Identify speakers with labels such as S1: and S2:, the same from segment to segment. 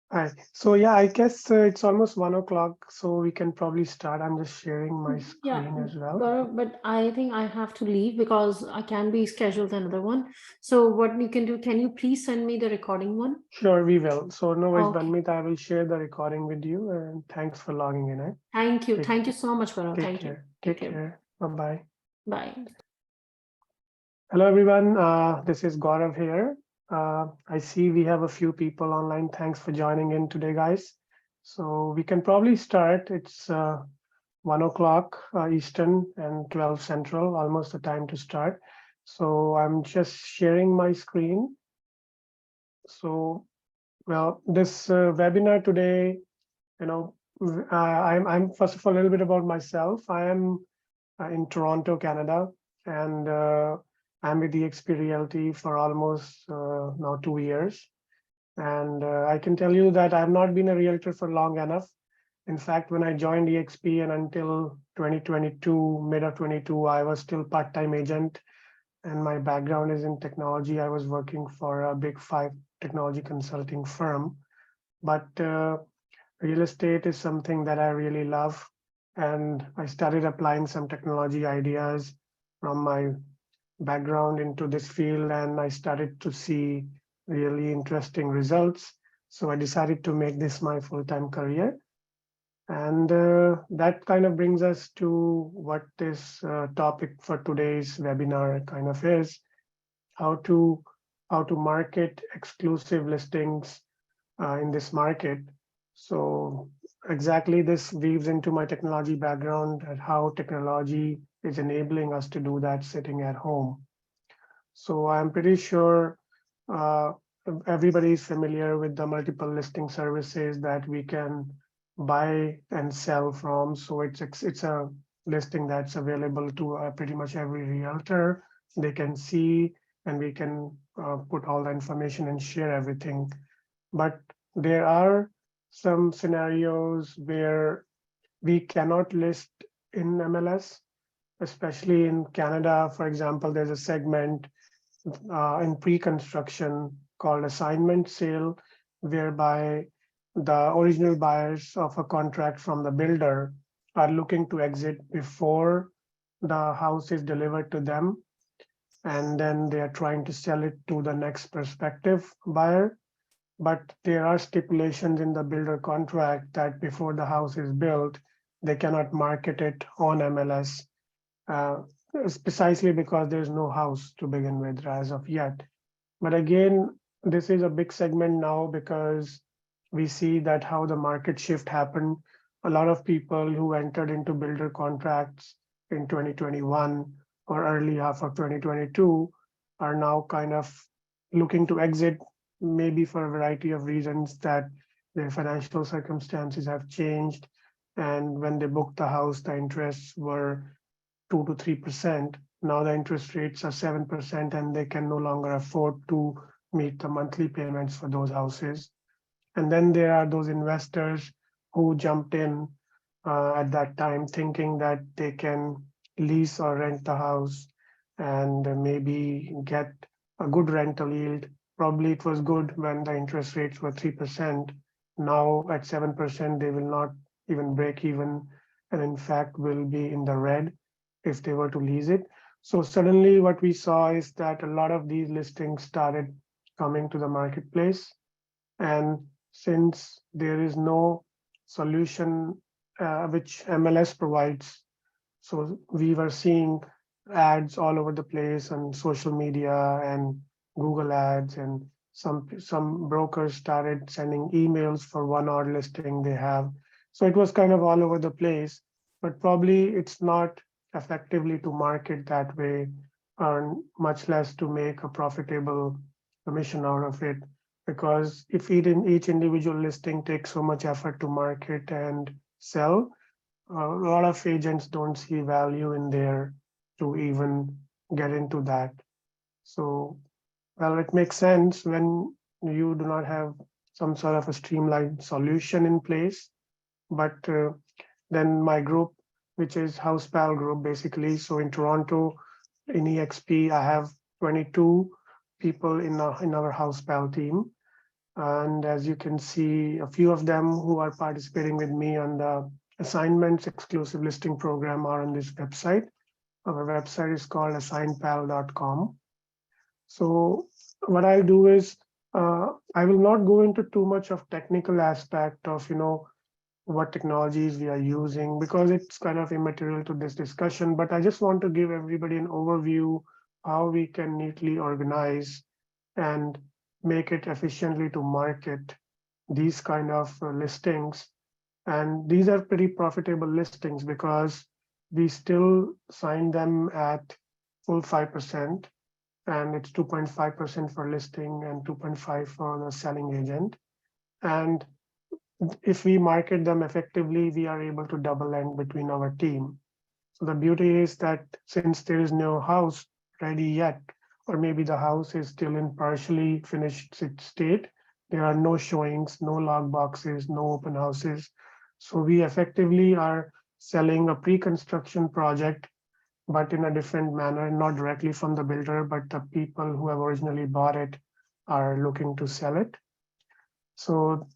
S1: Hi. So yeah, I guess it's almost 1 o'clock, so we can probably start. I'm just sharing my
S2: Yeah,
S1: screen as well.
S2: Gaurav, but I think I have to leave because I can be scheduled another one. So what you can do, can you please send me the recording one?
S1: Sure, we will. So no worries,
S2: Okay.
S1: Banmit. I will share the recording with you, and thanks for logging in. Eh?
S2: Thank you.
S1: Take
S2: Thank you so much, Gaurav.
S1: take
S2: Thank you.
S1: care.
S2: Take
S1: Take
S2: care.
S1: care. Bye bye.
S2: Bye.
S1: Hello everyone. This is Gaurav here. I see we have a few people online. Thanks for joining in today, guys. So we can probably start. It's 1 o'clock Eastern and 12 Central, almost the time to start. So I'm just sharing my screen. So, well, this webinar today, you know, I'm first of all a little bit about myself. I am in Toronto, Canada, and I'm with EXP Realty for almost now 2 years. And I can tell you that I've not been a realtor for long enough. In fact, when I joined EXP and until 2022, mid of 22, I was still part-time agent, and my background is in technology. I was working for a big five technology consulting firm, but real estate is something that I really love, and I started applying some technology ideas from my background into this field, and I started to see really interesting results. So I decided to make this my full-time career. And that kind of brings us to what this topic for today's webinar kind of is: how to how to market exclusive listings in this market. So exactly this weaves into my technology background and how technology is enabling us to do that sitting at home. So I'm pretty sure uh, everybody is familiar with the multiple listing services that we can buy and sell from. So it's a listing that's available to pretty much every realtor. They can see, and we can put all the information and share everything. But there are some scenarios where we cannot list in MLS, especially in Canada. For example, there's a segment in pre-construction called assignment sale, whereby the original buyers of a contract from the builder are looking to exit before the house is delivered to them, and then they are trying to sell it to the next prospective buyer. But there are stipulations in the builder contract that before the house is built, they cannot market it on MLS, uh, precisely because there's no house to begin with as of yet. But again, this is a big segment now because we see that how the market shift happened. A lot of people who entered into builder contracts in 2021 or early half of 2022 are now kind of looking to exit, maybe for a variety of reasons that their financial circumstances have changed. And when they booked the house, the interests were 2 to 3%. Now the interest rates are 7%, and they can no longer afford to meet the monthly payments for those houses. And then there are those investors who jumped in at that time thinking that they can lease or rent the house and maybe get a good rental yield. Probably it was good when the interest rates were 3%. Now at 7%, they will not even break even, and in fact will be in the red if they were to lease it. So suddenly what we saw is that a lot of these listings started coming to the marketplace. And since there is no solution which MLS provides, so we were seeing ads all over the place on social media and Google ads, and some brokers started sending emails for one odd listing they have. So it was kind of all over the place, but probably it's not effectively to market that way, or much less to make a profitable commission out of it. Because if each individual listing takes so much effort to market and sell, a lot of agents don't see value in there to even get into that. So, well, it makes sense when you do not have some sort of a streamlined solution in place. But then my group, which is Housepal Group, basically. So in Toronto, in EXP, I have 22 people in our Housepal team. And as you can see, a few of them who are participating with me on the assignments exclusive listing program are on this website. Our website is called assignpal.com. So what I'll do is I will not go into too much of technical aspect of what technologies we are using because it's kind of immaterial to this discussion. But I just want to give everybody an overview how we can neatly organize and make it efficiently to market these kind of listings. And these are pretty profitable listings because we still sign them at full 5%, and it's 2.5% for listing and 2.5 for the selling agent. And if we market them effectively, we are able to double end between our team. So the beauty is that since there is no house ready yet, or maybe the house is still in partially finished state, there are no showings, no log boxes, no open houses. So we effectively are selling a pre-construction project, but in a different manner, not directly from the builder, but the people who have originally bought it are looking to sell it. So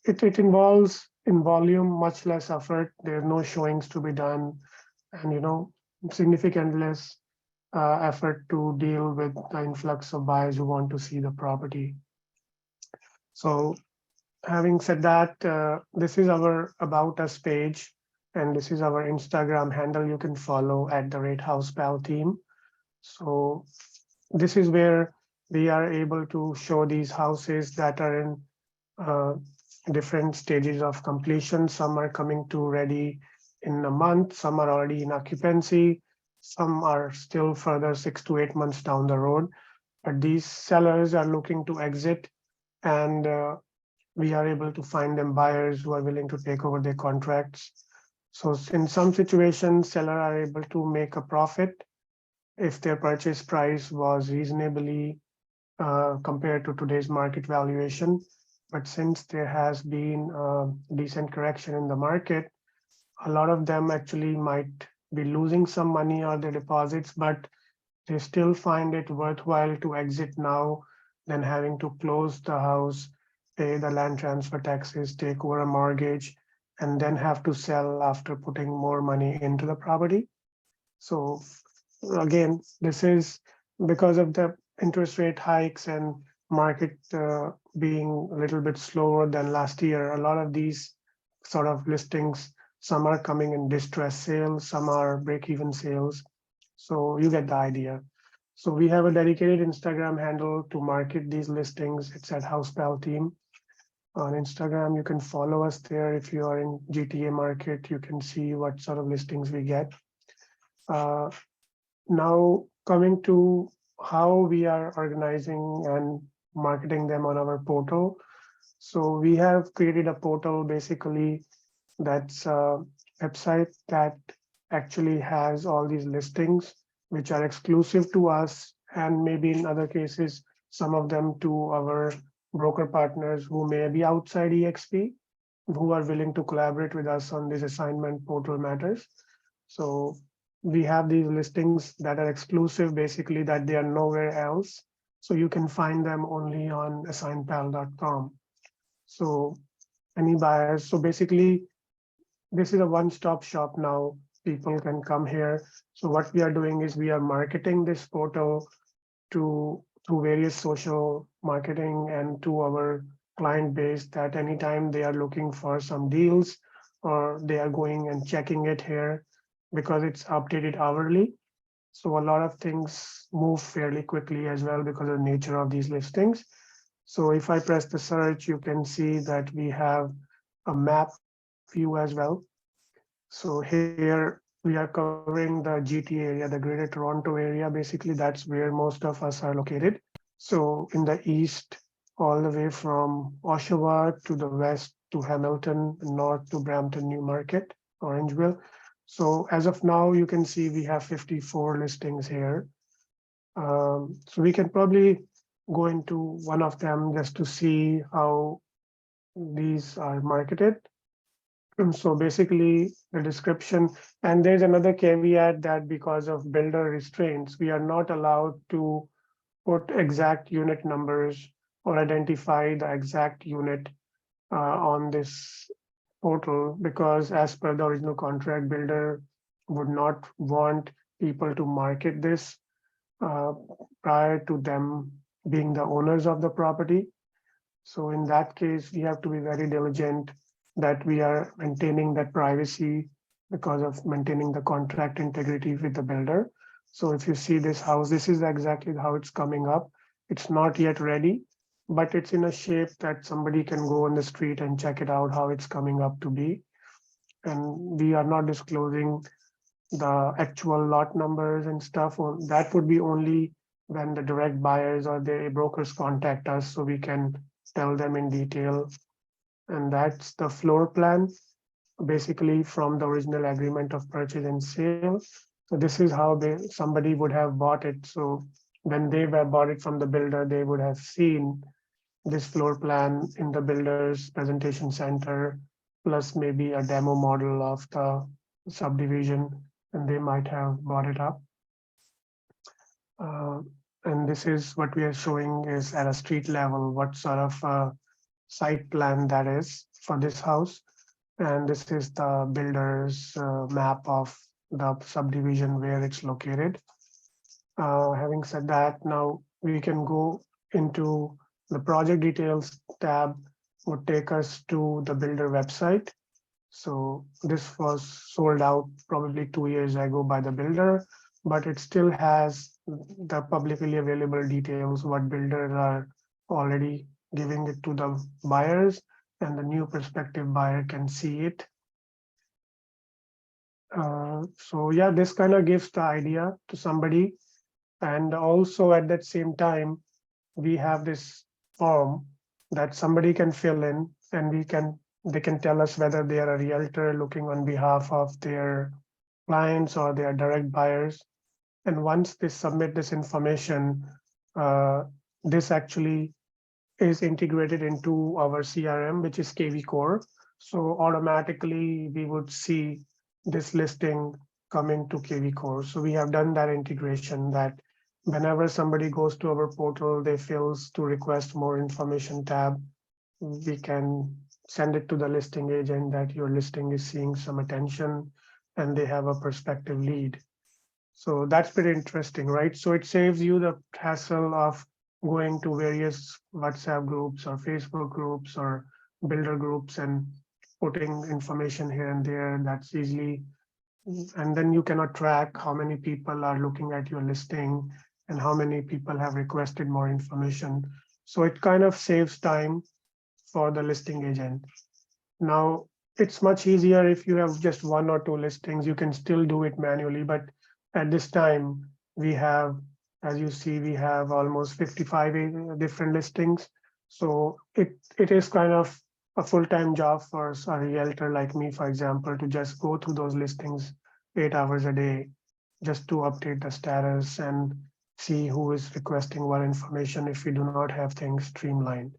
S1: it involves in volume much less effort. There are no showings to be done, and significant less effort to deal with the influx of buyers who want to see the property. So having said that, this is our About Us page, and this is our Instagram handle. You can follow at the rate housepal team. So this is where we are able to show these houses that are in uh, different stages of completion. Some are coming to ready in a month, some are already in occupancy, some are still further 6 to 8 months down the road. But these sellers are looking to exit, and we are able to find them buyers who are willing to take over their contracts. So in some situations, sellers are able to make a profit if their purchase price was reasonably compared to today's market valuation. But since there has been a decent correction in the market, a lot of them actually might be losing some money on their deposits, but they still find it worthwhile to exit now than having to close the house, pay the land transfer taxes, take over a mortgage, and then have to sell after putting more money into the property. So again, this is because of the interest rate hikes and market being a little bit slower than last year. A lot of these sort of listings, some are coming in distress sales, some are break-even sales. So you get the idea. So we have a dedicated Instagram handle to market these listings. It's at Housepal Team on Instagram. You can follow us there. If you are in GTA market, you can see what sort of listings we get. Uh, Now coming to how we are organizing and marketing them on our portal. So we have created a portal basically that's a website that actually has all these listings, which are exclusive to us, and maybe in other cases, some of them to our broker partners who may be outside EXP, who are willing to collaborate with us on this assignment portal matters. So we have these listings that are exclusive, basically that they are nowhere else. So you can find them only on assignpal.com. So any buyers, so basically this is a one-stop shop now. People can come here. So what we are doing is we are marketing this portal to through various social marketing and to our client base, that anytime they are looking for some deals or they are going and checking it here, because it's updated hourly. So a lot of things move fairly quickly as well because of the nature of these listings. So if I press the search, you can see that we have a map view as well. So here we are covering the GTA area, the Greater Toronto area. Basically, that's where most of us are located. So in the east, all the way from Oshawa to the west to Hamilton, north to Brampton, Newmarket, Orangeville. So as of now, you can see we have 54 listings here. So we can probably go into one of them just to see how these are marketed. And so basically the description, and there's another caveat that because of builder restraints, we are not allowed to put exact unit numbers or identify the exact unit on this portal, because as per the original contract, builder would not want people to market this uh, prior to them being the owners of the property. So in that case, we have to be very diligent that we are maintaining that privacy because of maintaining the contract integrity with the builder. So if you see this house, this is exactly how it's coming up. It's not yet ready, but it's in a shape that somebody can go on the street and check it out how it's coming up to be. And we are not disclosing the actual lot numbers and stuff. That would be only when the direct buyers or the brokers contact us, so we can tell them in detail. And that's the floor plan, basically from the original agreement of purchase and sale. So this is how somebody would have bought it. So when they were bought it from the builder, they would have seen this floor plan in the builder's presentation center, plus maybe a demo model of the subdivision, and they might have bought it up. Uh, and this is what we are showing is at a street level, what sort of site plan that is for this house. And this is the builder's map of the subdivision where it's located. Having said that, now we can go into the project details tab would take us to the builder website. So this was sold out probably 2 years ago by the builder, but it still has the publicly available details, what builders are already giving it to the buyers, and the new prospective buyer can see it. So yeah, this kind of gives the idea to somebody. And also at that same time, we have this form that somebody can fill in, and they can tell us whether they are a realtor looking on behalf of their clients or they are direct buyers. And once they submit this information, uh, this actually is integrated into our CRM, which is KV Core. So automatically we would see this listing coming to KV Core. So we have done that integration that whenever somebody goes to our portal, they fills to request more information tab, we can send it to the listing agent that your listing is seeing some attention and they have a prospective lead. So that's pretty interesting, right? So it saves you the hassle of going to various WhatsApp groups or Facebook groups or builder groups and putting information here and there. That's easily, and then you cannot track how many people are looking at your listing and how many people have requested more information. So it kind of saves time for the listing agent. Now, it's much easier if you have just one or two listings, you can still do it manually. But at this time, we have, as you see, we have almost 55 different listings. So it is kind of a full-time job for a realtor like me, for example, to just go through those listings 8 hours a day, just to update the status and see who is requesting what information if we do not have things streamlined,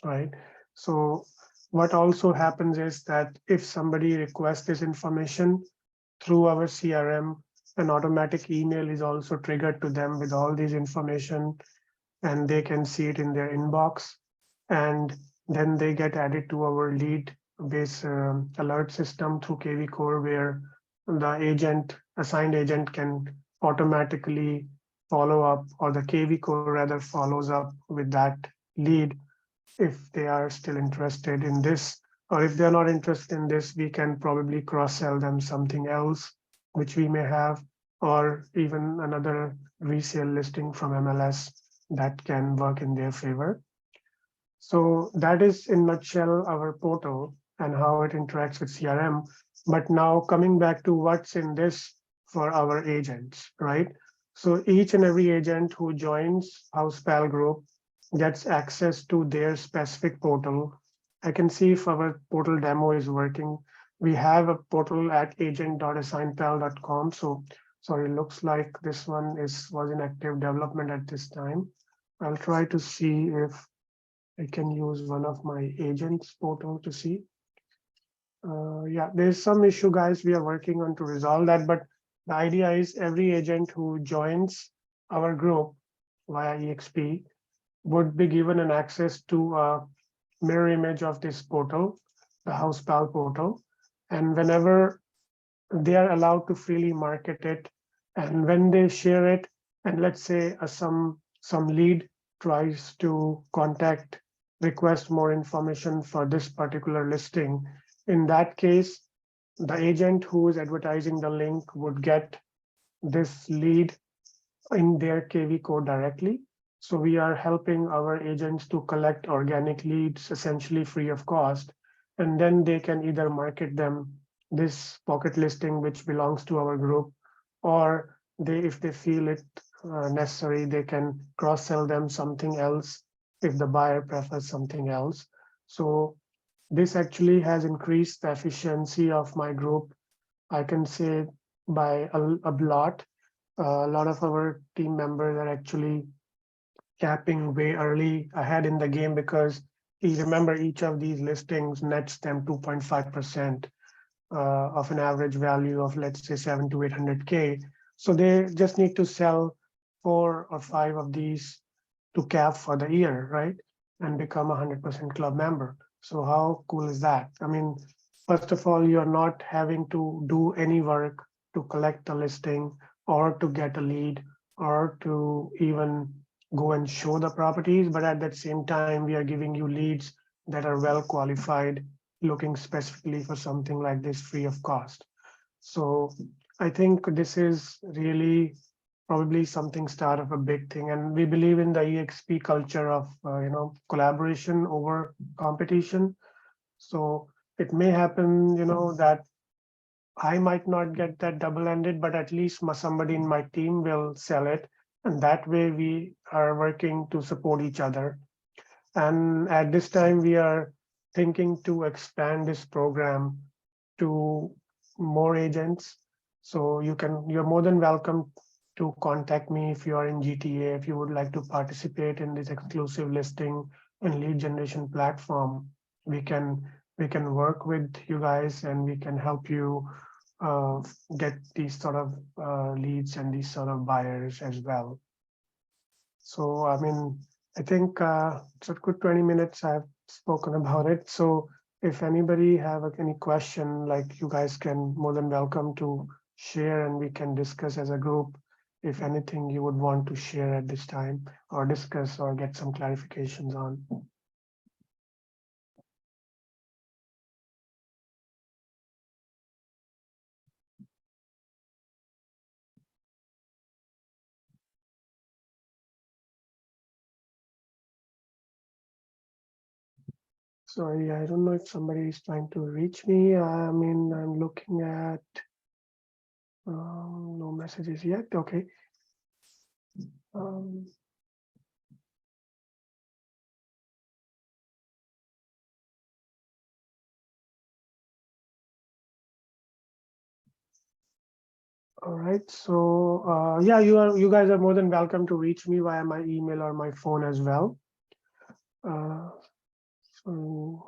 S1: right? So what also happens is that if somebody requests this information through our CRM, an automatic email is also triggered to them with all these information, and they can see it in their inbox. And then they get added to our lead base alert system through KV Core, where the assigned agent can automatically follow up, or the KV Core rather follows up with that lead if they are still interested in this, or if they're not interested in this, we can probably cross-sell them something else which we may have, or even another resale listing from MLS that can work in their favor. So that is in nutshell our portal and how it interacts with CRM. But now coming back to what's in this for our agents, right? So each and every agent who joins HousePal group gets access to their specific portal. I can see if our portal demo is working. We have a portal at agent.assignpal.com. So sorry, looks like this one was in active development at this time. I'll try to see if I can use one of my agents portal to see. Yeah, there's some issue, guys. We are working on to resolve that, but the idea is every agent who joins our group via EXP would be given an access to a mirror image of this portal, the Housepal portal. And whenever they are allowed to freely market it, and when they share it, and let's say some lead tries to contact, request more information for this particular listing, in that case, the agent who is advertising the link would get this lead in their KV code directly. So we are helping our agents to collect organic leads essentially free of cost, and then they can either market them this pocket listing which belongs to our group, or if they feel it necessary, they can cross sell them something else if the buyer prefers something else. So this actually has increased the efficiency of my group, I can say, by a lot. A lot of our team members are actually capping way early ahead in the game, because you remember each of these listings nets them 2.5% of an average value of, let's say, 7 to 800K. So they just need to sell 4 or 5 of these to cap for the year, right? And become a 100% club member. So how cool is that? I mean, first of all, you're not having to do any work to collect a listing or to get a lead or to even go and show the properties, but at that same time, we are giving you leads that are well qualified, looking specifically for something like this free of cost. So I think this is really probably something start of a big thing, and we believe in the EXP culture of collaboration over competition. So it may happen, that I might not get that double-ended, but at least somebody in my team will sell it, and that way we are working to support each other. And at this time, we are thinking to expand this program to more agents. So you're more than welcome to contact me if you are in GTA, if you would like to participate in this exclusive listing and lead generation platform. We can we can work with you guys, and we can help you uh, get these sort of leads and these sort of buyers as well. So, I mean, I think it's a good 20 minutes I've spoken about it. So if anybody have any question, like, you guys can more than welcome to share, and we can discuss as a group if anything you would want to share at this time, or discuss or get some clarifications on. Sorry, I don't know if somebody is trying to reach me. I mean, I'm looking at no messages yet. Okay. Um, all right. So yeah, you guys are more than welcome to reach me via my email or my phone as well. So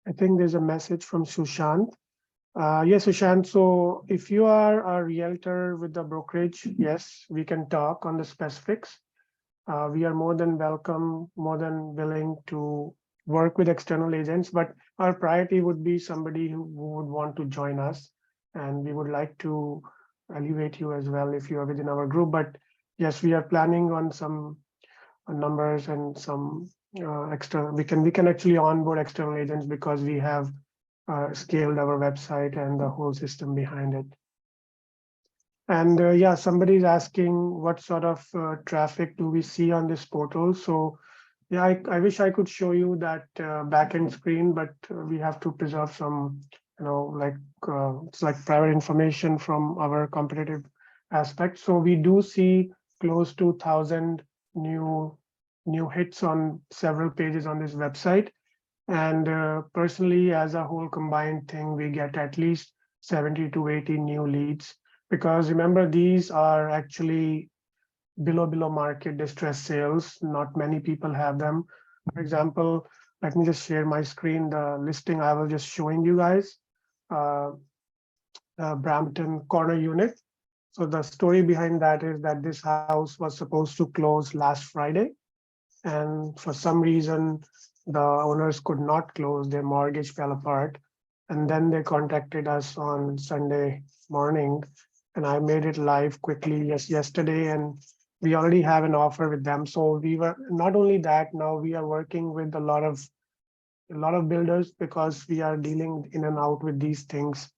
S1: I think there's a message from Sushant. Yes, Sushant. So if you are a realtor with the brokerage, yes, we can talk on the specifics. We are more than welcome, more than willing to work with external agents, but our priority would be somebody who would want to join us, and we would like to elevate you as well if you are within our group. But yes, we are planning on some numbers and some extra. We can actually onboard external agents because we have scaled our website and the whole system behind it. And yeah, somebody is asking what sort of traffic do we see on this portal. So yeah, I wish I could show you that backend screen, but we have to preserve some, like it's like private information from our competitive aspect. So we do see close to 1,000 new hits on several pages on this website. And personally, as a whole combined thing, we get at least 70 to 80 new leads, because remember, these are actually below market distress sales. Not many people have them. For example, let me just share my screen, the listing I was just showing you guys, Brampton corner unit. So the story behind that is that this house was supposed to close last Friday, and for some reason the owners could not close. Their mortgage fell apart, and then they contacted us on Sunday morning, and I made it live quickly yesterday, and we already have an offer with them. So we were not only that, now we are working with a lot of builders because we are dealing in and out with these things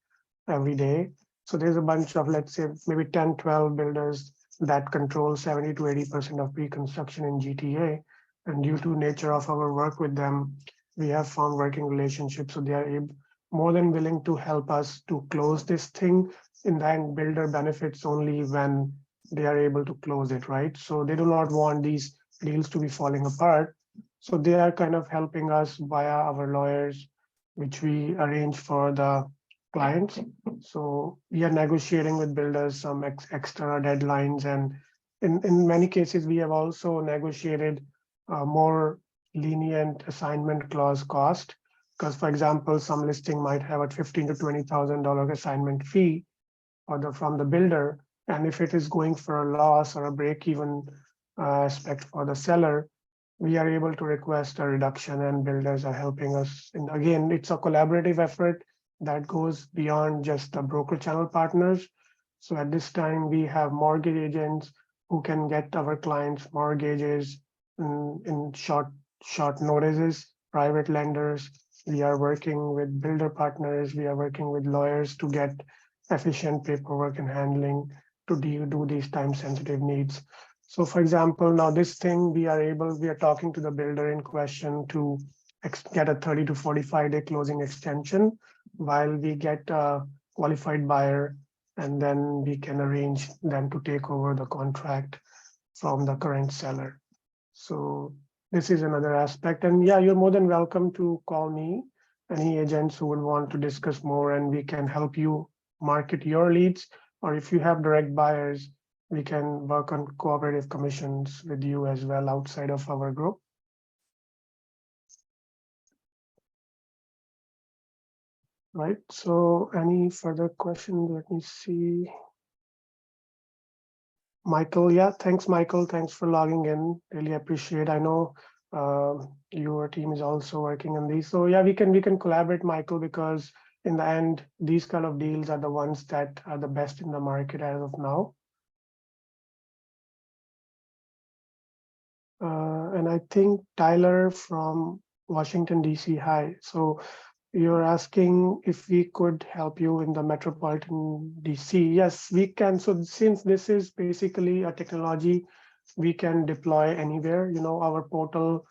S1: every day. So there's a bunch of, let's say, maybe 10, 12 builders that control 70 to 80% of pre-construction in GTA. And due to nature of our work with them, we have found working relationships. So they are more than willing to help us to close this thing. In the end, builder benefits only when they are able to close it, right? So they do not want these deals to be falling apart. So they are kind of helping us via our lawyers, which we arrange for the clients. So we are negotiating with builders some extra deadlines, and in many cases, we have also negotiated more lenient assignment clause cost. Because, for example, some listing might have a $15,000 to $20,000 assignment fee from the builder, and if it is going for a loss or a break-even aspect for the seller, we are able to request a reduction, and builders are helping us. And again, it's a collaborative effort that goes beyond just the broker channel partners. So at this time, we have mortgage agents who can get our clients mortgages in short notices, private lenders. We are working with builder partners. We are working with lawyers to get efficient paperwork and handling to do these time sensitive needs. So for example, now this thing we are talking to the builder in question to get a 30 to 45-day closing extension while we get a qualified buyer, and then we can arrange them to take over the contract from the current seller. So this is another aspect. And yeah, you're more than welcome to call me, any agents who would want to discuss more, and we can help you market your leads. Or if you have direct buyers, we can work on cooperative commissions with you as well outside of our group. Right. So any further questions? Let me see. Michael, yeah, thanks, Michael. Thanks for logging in. Really appreciate. I know your team is also working on these. So yeah, we can collaborate, Michael, because in the end, these kind of deals are the ones that are the best in the market as of now. And I think Tyler from Washington, DC, hi. So you're asking if we could help you in the metropolitan DC. Yes, we can. So since this is basically a technology we can deploy anywhere, our portal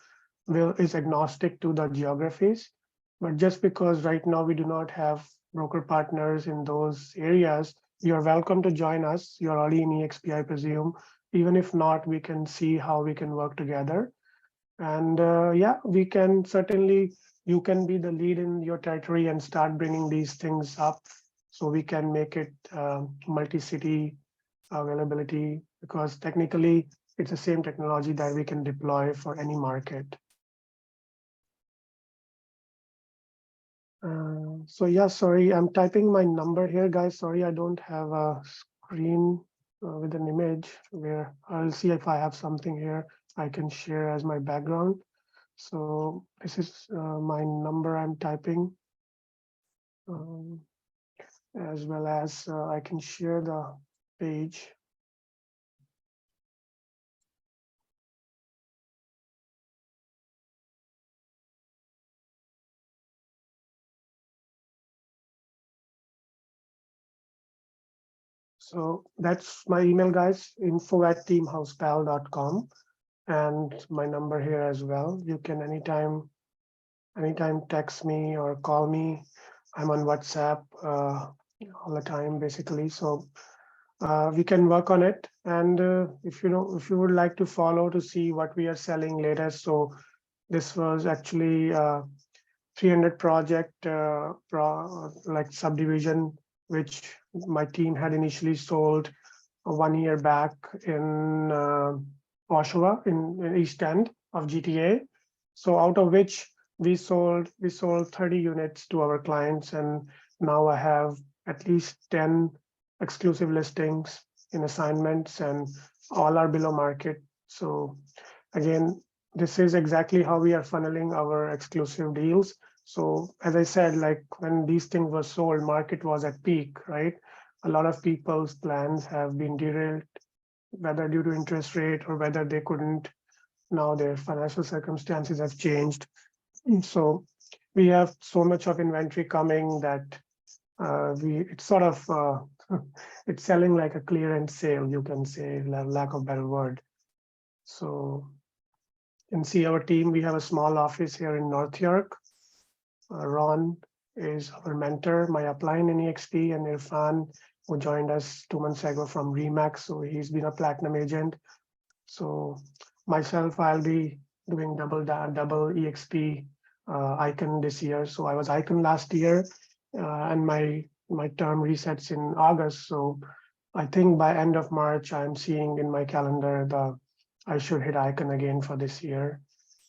S1: is agnostic to the geographies. But just because right now we do not have broker partners in those areas, you're welcome to join us. You're already in EXP, I presume. Even if not, we can see how we can work together. And yeah, we can certainly, you can be the lead in your territory and start bringing these things up so we can make it multi-city availability, because technically it's the same technology that we can deploy for any market. So yeah, sorry, I'm typing my number here, guys. Sorry, I don't have a screen with an image where I'll see if I have something here I can share as my background. So this is my number I'm typing, as well as I can share the page. So that's my email, guys, info@teamhousepal.com, and my number here as well. You can anytime text me or call me. I'm on WhatsApp all the time, basically. So we can work on it. And if you would like to follow to see what we are selling later, so this was actually 300 project like subdivision, which my team had initially sold 1 year back in Oshawa in East End of GTA. So out of which we sold 30 units to our clients, and now I have at least 10 exclusive listings in assignments, and all are below market. So again, this is exactly how we are funneling our exclusive deals. So as I said, like when these things were sold, market was at peak, right? A lot of people's plans have been derailed, whether due to interest rate or whether they couldn't. Now their financial circumstances have changed. So we have so much of inventory coming that we it's sort of it's selling like a clearance sale, you can say, lack of better word. So you can see our team. We have a small office here in North York. Ron is our mentor, my upline in EXP, and Irfan, who joined us 2 months ago from Remax. So he's been a platinum agent. So myself, I'll be doing double EXP icon this year. So I was icon last year, and my term resets in August. So I think by end of March, I'm seeing in my calendar I should hit icon again for this year.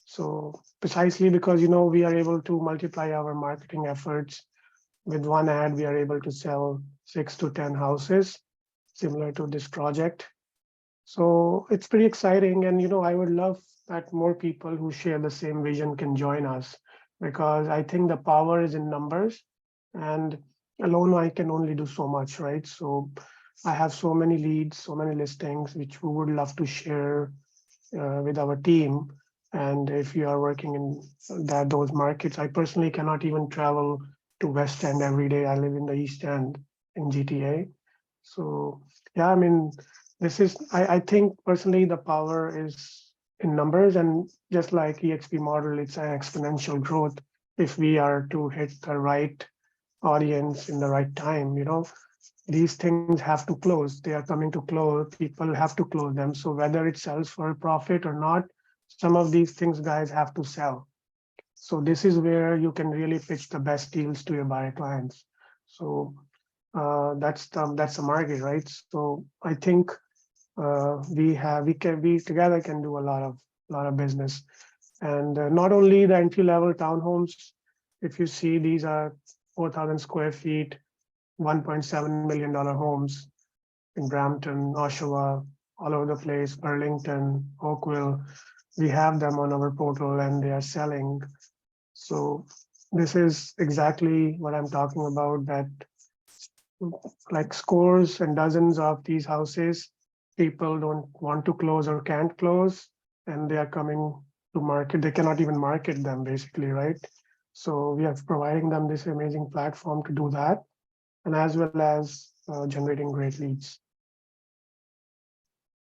S1: So precisely because we are able to multiply our marketing efforts. With one ad, we are able to sell 6 to 10 houses, similar to this project. So it's pretty exciting, and I would love that more people who share the same vision can join us, because I think the power is in numbers, and alone I can only do so much, right? So I have so many leads, so many listings, which we would love to share with our team. And if you are working in those markets, I personally cannot even travel to West End every day. I live in the East End in GTA. So yeah, I mean, I think personally the power is in numbers, and just like EXP model, it's an exponential growth if we are to hit the right audience in the right time. These things have to close. They are coming to close. People have to close them. So whether it sells for a profit or not, some of these things, guys, have to sell. So this is where you can really pitch the best deals to your buyer clients. So that's the market, right? So I think we together can do a lot of business. And not only the entry level townhomes. If you see, these are 4,000 square feet, $1.7 million homes in Brampton, Oshawa, all over the place, Burlington, Oakville. We have them on our portal and they are selling. So this is exactly what I'm talking about, that like scores and dozens of these houses, people don't want to close or can't close, and they are coming to market. They cannot even market them, basically, right? So we are providing them this amazing platform to do that, and as well as generating great leads.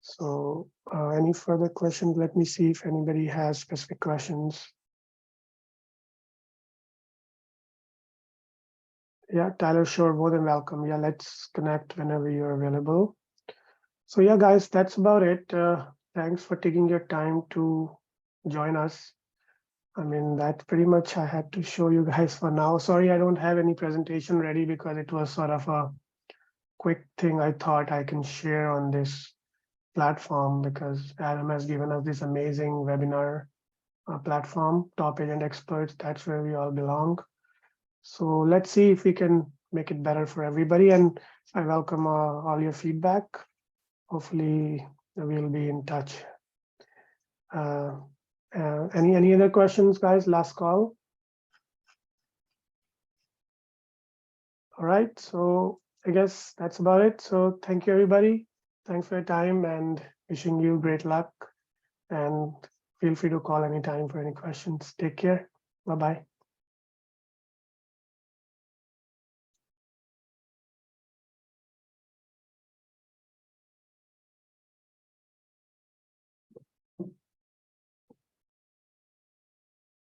S1: So any further questions? Let me see if anybody has specific questions. Yeah, Tyler, sure, more than welcome. Yeah, let's connect whenever you're available. So yeah, guys, that's about it. Thanks for taking your time to join us. I mean, that's pretty much I had to show you guys for now. Sorry, I don't have any presentation ready because it was sort of a quick thing I thought I can share on this platform, because Adam has given us this amazing webinar platform, Top Agent Experts. That's where we all belong. So let's see if we can make it better for everybody. And I welcome all your feedback. Hopefully we'll be in touch. Any other questions, guys? Last call. All right, so I guess that's about it. So thank you, everybody. Thanks for your time and wishing you great luck. And feel free to call anytime for any questions. Take care. Bye-bye.